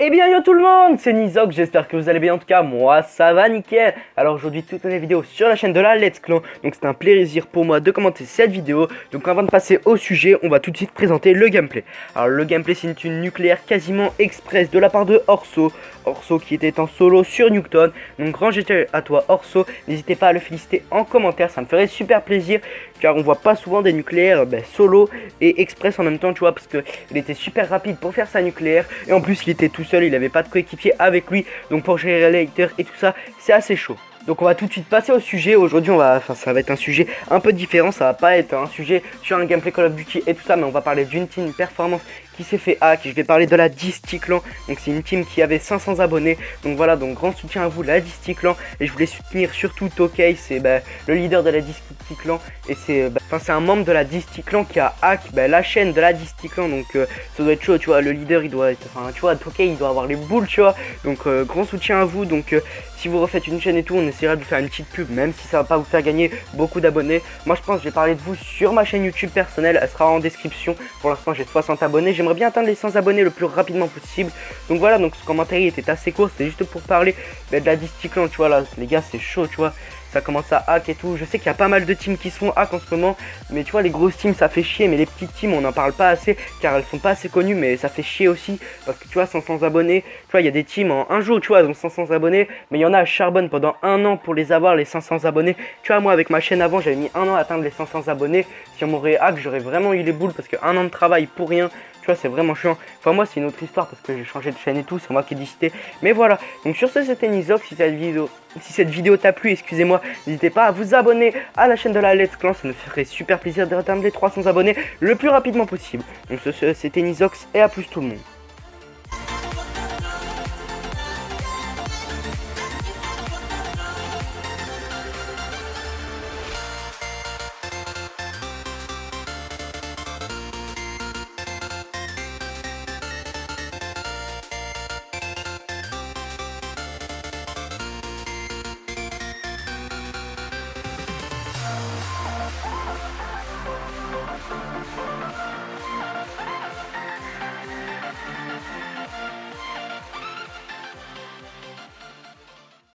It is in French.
Eh bien yo tout le monde, c'est Nizok, j'espère que vous allez bien, en tout cas moi ça va nickel. Alors aujourd'hui toutes les vidéos sur la chaîne de la Let's Clan, donc c'est un plaisir pour moi de commenter cette vidéo. Donc avant de passer au sujet, on va tout de suite présenter le gameplay. Alors le gameplay c'est une nucléaire quasiment express de la part de Orso qui était en solo sur Newton. Donc grand GT à toi Orso, n'hésitez pas à le féliciter en commentaire, ça me ferait super plaisir. Car on voit pas souvent des nucléaires solo et express en même temps, tu vois, parce que il était super rapide pour faire sa nucléaire. Et en plus il était tout seul, il n'avait pas de coéquipier avec lui, donc pour gérer les haters et tout ça, c'est assez chaud. Donc on va tout de suite passer au sujet. Aujourd'hui ça va être un sujet un peu différent. Ça va pas être un sujet sur un gameplay Call of Duty et tout ça, mais on va parler d'une team performance qui s'est fait hack. Je vais parler de la Dynasty Clan. Donc c'est une team qui avait 500 abonnés. Donc voilà, donc grand soutien à vous la Dynasty Clan. Et je voulais soutenir surtout Tokay, c'est le leader de la Dynasty Clan. Et c'est un membre de la Dynasty Clan qui a hack la chaîne de la Dynasty Clan. Donc ça doit être chaud, tu vois. Le leader il doit être, tu vois, Tokay il doit avoir les boules, tu vois. Donc grand soutien à vous. Donc si vous refaites une chaîne et tout, on essaiera de vous faire une petite pub, même si ça va pas vous faire gagner beaucoup d'abonnés. Moi je pense que je vais parler de vous sur ma chaîne YouTube personnelle, elle sera en description. Pour l'instant j'ai 60 abonnés, j'aimerais bien atteindre les 100 abonnés le plus rapidement possible. Donc voilà, donc ce commentaire était assez court, c'était juste pour parler de la Dynasty Clan, tu vois là, les gars c'est chaud, tu vois. Ça commence à hack et tout. Je sais qu'il y a pas mal de teams qui sont hack en ce moment, mais tu vois les grosses teams ça fait chier, mais les petites teams on n'en parle pas assez car elles sont pas assez connues, mais ça fait chier aussi parce que tu vois 500 abonnés, tu vois il y a des teams en un jour, tu vois, elles ont 500 abonnés, mais il y en a à charbonne pendant un an pour les avoir les 500 abonnés. Tu vois moi avec ma chaîne avant j'avais mis un an à atteindre les 500 abonnés. Si on m'aurait hack j'aurais vraiment eu les boules parce que un an de travail pour rien. Tu vois, c'est vraiment chiant. Enfin, moi, c'est une autre histoire parce que j'ai changé de chaîne et tout. C'est moi qui ai décidé. Mais voilà. Donc, sur ce, c'était Nizok. Si cette vidéo t'a plu, excusez-moi, n'hésitez pas à vous abonner à la chaîne de la Let's Clan. Ça me ferait super plaisir d'atteindre les 300 abonnés le plus rapidement possible. Donc, c'était Nizok et à plus tout le monde.